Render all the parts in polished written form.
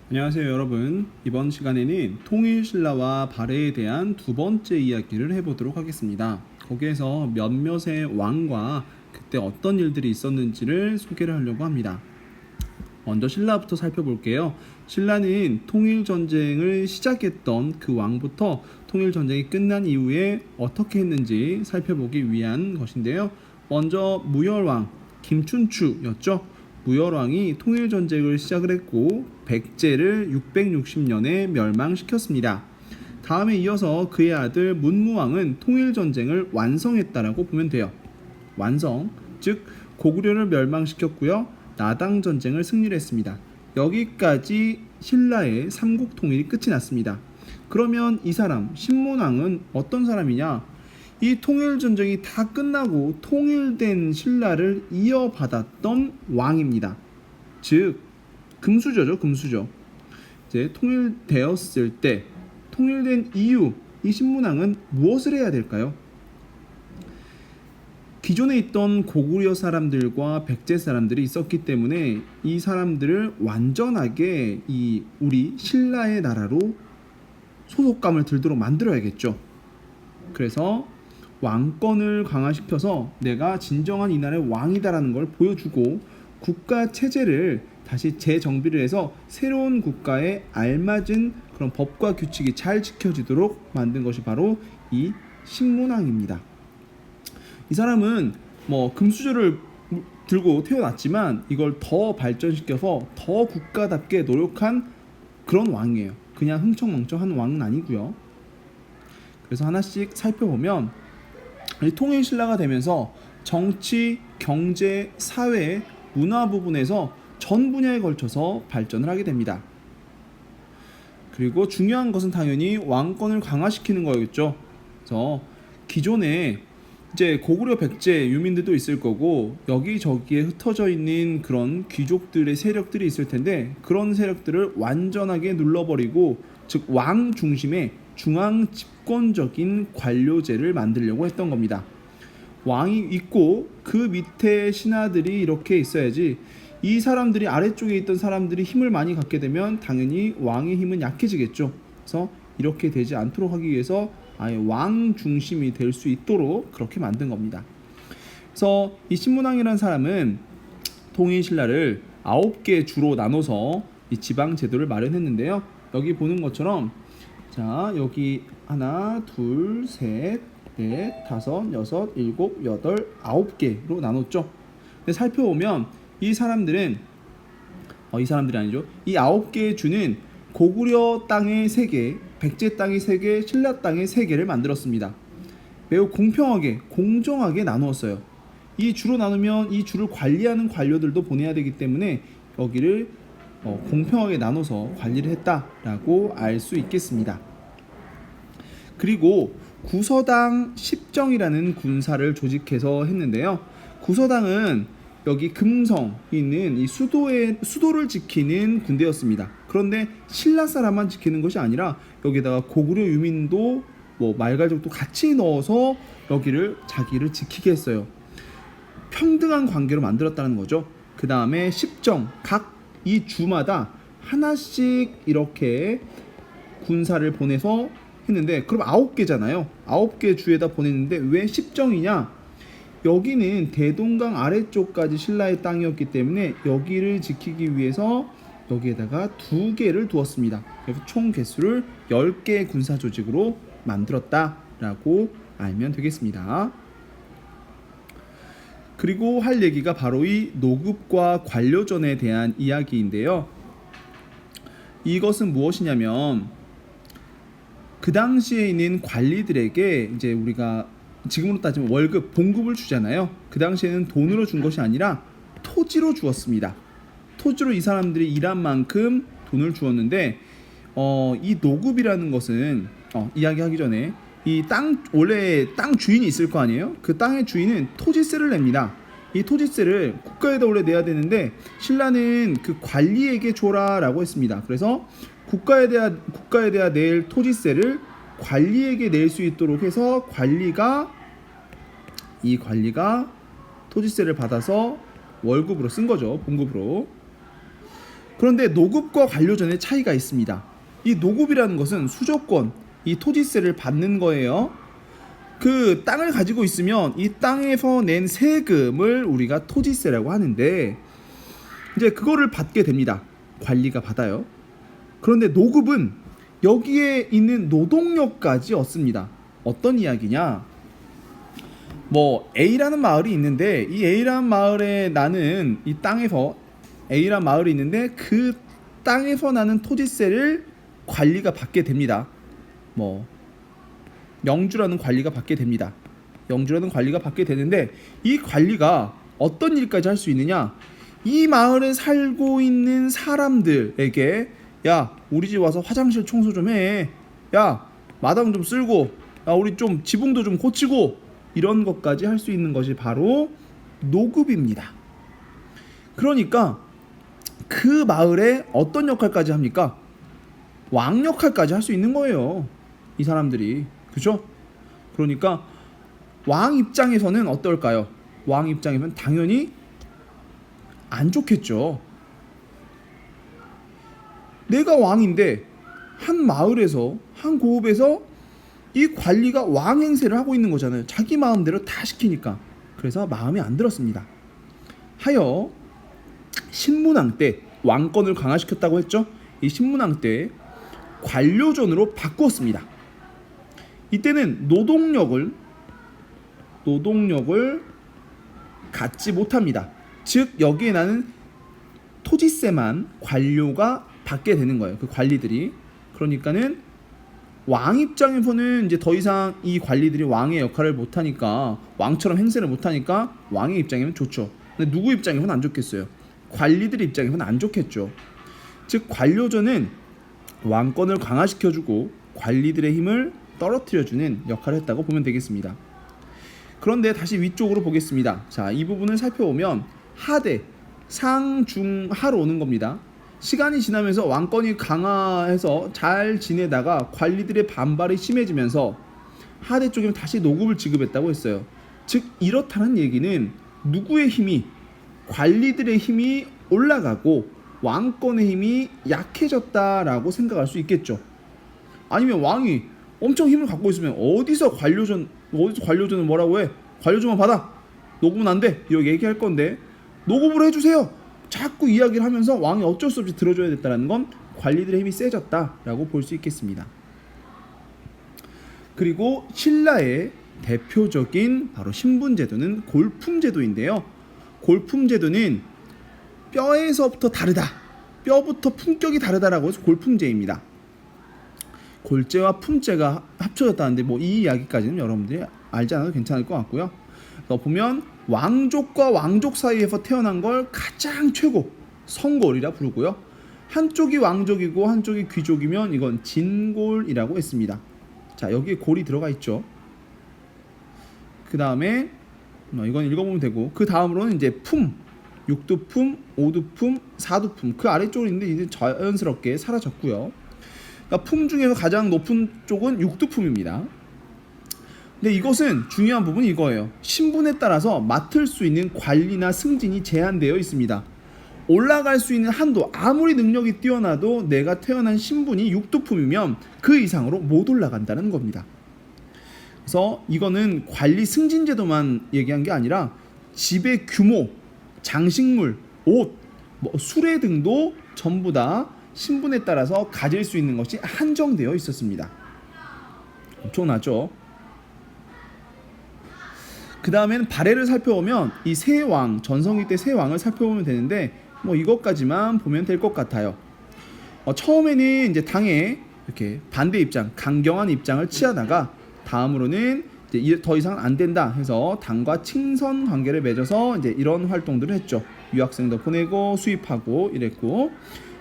안녕하세요 여러분. 이번 시간에는 통일신라와 발해에 대한 두 번째 이야기를 해보도록 하겠습니다. 거기에서 몇몇의 왕과 그때 어떤 일들이 있었는지를 소개를 하려고 합니다. 먼저 신라부터 살펴볼게요. 신라는 통일전쟁을 시작했던 그 왕부터 통일전쟁이 끝난 이후에 어떻게 했는지 살펴보기 위한 것인데요. 먼저 무열왕 김춘추였죠. 무열왕이 통일전쟁을 시작을 했고 백제를 660년에 멸망시켰습니다. 다음에 이어서 그의 아들 문무왕은 통일전쟁을 완성했다라고 보면 돼요. 완성, 즉 고구려를 멸망시켰고요. 나당 전쟁을 승리를 했습니다. 여기까지 신라의 삼국 통일이 끝이 났습니다. 그러면 이 사람 신문왕은 어떤 사람이냐? 이 통일 전쟁이 다 끝나고 통일된 신라를 이어받았던 왕입니다. 즉 금수저죠, 금수저. 이제 통일되었을 때 통일된 이후 이 신문왕은 무엇을 해야 될까요? 기존에 있던 고구려 사람들과 백제 사람들이 있었기 때문에 이 사람들을 완전하게 이 우리 신라의 나라로 소속감을 들도록 만들어야겠죠. 그래서 왕권을 강화시켜서 내가 진정한 이 나라의 왕이다라는 걸 보여주고 국가 체제를 다시 재정비를 해서 새로운 국가에 알맞은 그런 법과 규칙이 잘 지켜지도록 만든 것이 바로 이 신문왕입니다. 이 사람은 뭐 금수저를 들고 태어났지만 이걸 더 발전시켜서 더 국가답게 노력한 그런 왕이에요. 그냥 흥청망청한 왕은 아니고요. 그래서 하나씩 살펴보면 통일신라가 되면서 정치, 경제, 사회, 문화 부분에서 전 분야에 걸쳐서 발전을 하게 됩니다. 그리고 중요한 것은 당연히 왕권을 강화시키는 거겠죠. 그래서 기존에 이제 고구려 백제 유민들도 있을 거고 여기저기에 흩어져 있는 그런 귀족들의 세력들이 있을 텐데 그런 세력들을 완전하게 눌러버리고 즉 왕 중심의 중앙 집권적인 관료제를 만들려고 했던 겁니다. 왕이 있고 그 밑에 신하들이 이렇게 있어야지 이 사람들이 아래쪽에 있던 사람들이 힘을 많이 갖게 되면 당연히 왕의 힘은 약해지겠죠. 그래서 이렇게 되지 않도록 하기 위해서 아예 왕 중심이 될 수 있도록 그렇게 만든 겁니다. 그래서 이 신문왕이라는 사람은 통일신라를 9개 주로 나눠서 이 지방 제도를 마련했는데요. 여기 보는 것처럼 자 여기 하나, 둘, 셋, 넷, 다섯, 여섯, 일곱, 여덟, 9개로 나눴죠. 근데 살펴보면 이 사람들은 이 사람들이 아니죠. 이 9개의 주는 고구려 땅의 3개, 백제 땅의 3개, 신라 땅의 3개를 만들었습니다. 매우 공평하게, 공정하게 나누었어요. 이 주로 나누면 이 주를 관리하는 관료들도 보내야 되기 때문에 여기를 공평하게 나눠서 관리를 했다라고 알 수 있겠습니다. 그리고 구서당 십정이라는 군사를 조직해서 했는데요. 구서당은 여기 금성에 있는 이 수도를 지키는 군대였습니다. 그런데 신라 사람만 지키는 것이 아니라 여기다가 고구려 유민도 뭐 말갈족도 같이 넣어서 여기를 자기를 지키게 했어요. 평등한 관계로 만들었다는 거죠. 그 다음에 십정 각 이 주마다 하나씩 이렇게 군사를 보내서 했는데 그럼 9개잖아요. 9개 주에다 보냈는데 왜 십정이냐? 여기는 대동강 아래쪽까지 신라의 땅이었기 때문에 여기를 지키기 위해서 여기에다가 2개를 두었습니다. 그래서 총 개수를 10개의 군사 조직으로 만들었다라고 알면 되겠습니다. 그리고 할 얘기가 바로 이 노급과 관료전에 대한 이야기인데요. 이것은 무엇이냐면 그 당시에 있는 관리들에게 이제 우리가 지금으로 따지면 월급, 봉급을 주잖아요. 그 당시에는 돈으로 준 것이 아니라 토지로 주었습니다. 토지로 이 사람들이 일한 만큼 돈을 주었는데 이 노급이라는 것은 이야기하기 전에 이 땅 원래 땅 주인이 있을 거 아니에요? 그 땅의 주인은 토지세를 냅니다. 이 토지세를 국가에다 원래 내야 되는데 신라는 그 관리에게 줘라라고 했습니다. 그래서 국가에 대한 낼 토지세를 관리에게 낼 수 있도록 해서 관리가 토지세를 받아서 월급으로 쓴 거죠. 봉급으로. 그런데 노급과 관료전의 차이가 있습니다. 이 노급이라는 것은 수조권, 이 토지세를 받는 거예요. 그 땅을 가지고 있으면 이 땅에서 낸 세금을 우리가 토지세라고 하는데 이제 그거를 받게 됩니다. 관리가 받아요. 그런데 노급은 여기에 있는 노동력까지 얻습니다. 어떤 이야기냐? 뭐 A라는 마을이 있는데 이 A라는 마을에 나는 이 땅에서 A라는 마을이 있는데 그 땅에서 나는 토지세를 관리가 받게 됩니다. 뭐 영주라는 관리가 받게 됩니다. 영주라는 관리가 받게 되는데 이 관리가 어떤 일까지 할 수 있느냐? 이 마을에 살고 있는 사람들에게 야 우리 집 와서 화장실 청소 좀 해. 야 마당 좀 쓸고 야 우리 좀 지붕도 좀 고치고 이런 것까지 할 수 있는 것이 바로 노급입니다. 그러니까 그 마을에 어떤 역할까지 합니까? 왕 역할까지 할 수 있는 거예요. 이 사람들이. 그죠? 그러니까 왕 입장에서는 어떨까요? 왕 입장에서는 당연히 안 좋겠죠. 내가 왕인데 한 마을에서 한 고읍에서 이 관리가 왕 행세를 하고 있는 거잖아요. 자기 마음대로 다 시키니까. 그래서 마음에 안 들었습니다. 하여 신문왕 때 왕권을 강화시켰다고 했죠. 이 신문왕 때 관료전으로 바꾸었습니다. 이때는 노동력을 갖지 못합니다. 즉 여기에 나는 토지세만 관료가 받게 되는 거예요. 그 관리들이. 그러니까는 왕 입장에서는 이제 더 이상 이 관리들이 왕의 역할을 못하니까 왕처럼 행세를 못하니까 왕의 입장에는 좋죠. 근데 누구 입장에서는 안 좋겠어요? 관리들 입장에서는 안 좋겠죠. 즉 관료전은 왕권을 강화시켜주고 관리들의 힘을 떨어뜨려주는 역할을 했다고 보면 되겠습니다. 그런데 다시 위쪽으로 보겠습니다. 자, 이 부분을 살펴보면 하대, 상, 중, 하로 오는 겁니다. 시간이 지나면서 왕권이 강화해서 잘 지내다가 관리들의 반발이 심해지면서 하대 쪽에 다시 노급을 지급했다고 했어요. 즉 이렇다는 얘기는 누구의 힘이 관리들의 힘이 올라가고 왕권의 힘이 약해졌다라고 생각할 수 있겠죠. 아니면 왕이 엄청 힘을 갖고 있으면 어디서 관료전을 뭐라고 해? 관료전만 받아. 노급은 안 돼. 이렇게 얘기할 건데 노급으로 해주세요. 자꾸 이야기를 하면서 왕이 어쩔 수 없이 들어줘야 됐다는 건 관리들의 힘이 세졌다라고 볼 수 있겠습니다. 그리고 신라의 대표적인 바로 신분제도는 골품제도인데요. 골품제도는 뼈에서부터 다르다. 뼈부터 품격이 다르다라고 해서 골품제입니다. 골제와 품제가 합쳐졌다는데 뭐 이 이야기까지는 여러분들이 알지 않아도 괜찮을 것 같고요. 보면 왕족과 왕족 사이에서 태어난 걸 가장 최고 성골이라 부르고요. 한쪽이 왕족이고 한쪽이 귀족이면 이건 진골이라고 했습니다. 자, 여기에 골이 들어가 있죠. 그 다음에 이건 읽어보면 되고 그 다음으로는 이제 품, 육두품, 오두품, 사두품 그 아래쪽으로 있는데 이제 자연스럽게 사라졌고요. 그러니까 품 중에서 가장 높은 쪽은 육두품입니다. 근데 이것은 중요한 부분이 이거예요. 신분에 따라서 맡을 수 있는 관리나 승진이 제한되어 있습니다. 올라갈 수 있는 한도, 아무리 능력이 뛰어나도 내가 태어난 신분이 육두품이면 그 이상으로 못 올라간다는 겁니다. 그래서 이거는 관리 승진 제도만 얘기한 게 아니라 집의 규모, 장식물, 옷, 수레 등도 전부 다 신분에 따라서 가질 수 있는 것이 한정되어 있었습니다. 엄청나죠? 그 다음에는 발해를 살펴보면 이 세 왕, 전성기 때 세 왕을 살펴보면 되는데 이것까지만 보면 될 것 같아요. 처음에는 이제 당에 이렇게 반대 입장, 강경한 입장을 취하다가 다음으로는 이제 더 이상 안 된다 해서 당과 친선 관계를 맺어서 이제 이런 활동들을 했죠. 유학생도 보내고 수입하고 이랬고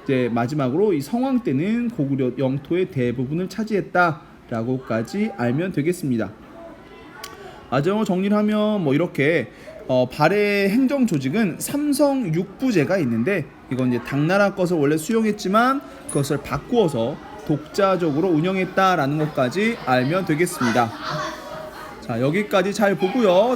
이제 마지막으로 이 성왕 때는 고구려 영토의 대부분을 차지했다라고까지 알면 되겠습니다. 마지막으로 정리를 하면 이렇게 발해 행정 조직은 삼성 육부제가 있는데 이건 이제 당나라 것을 원래 수용했지만 그것을 바꾸어서 독자적으로 운영했다라는 것까지 알면 되겠습니다. 자, 여기까지 잘 보고요.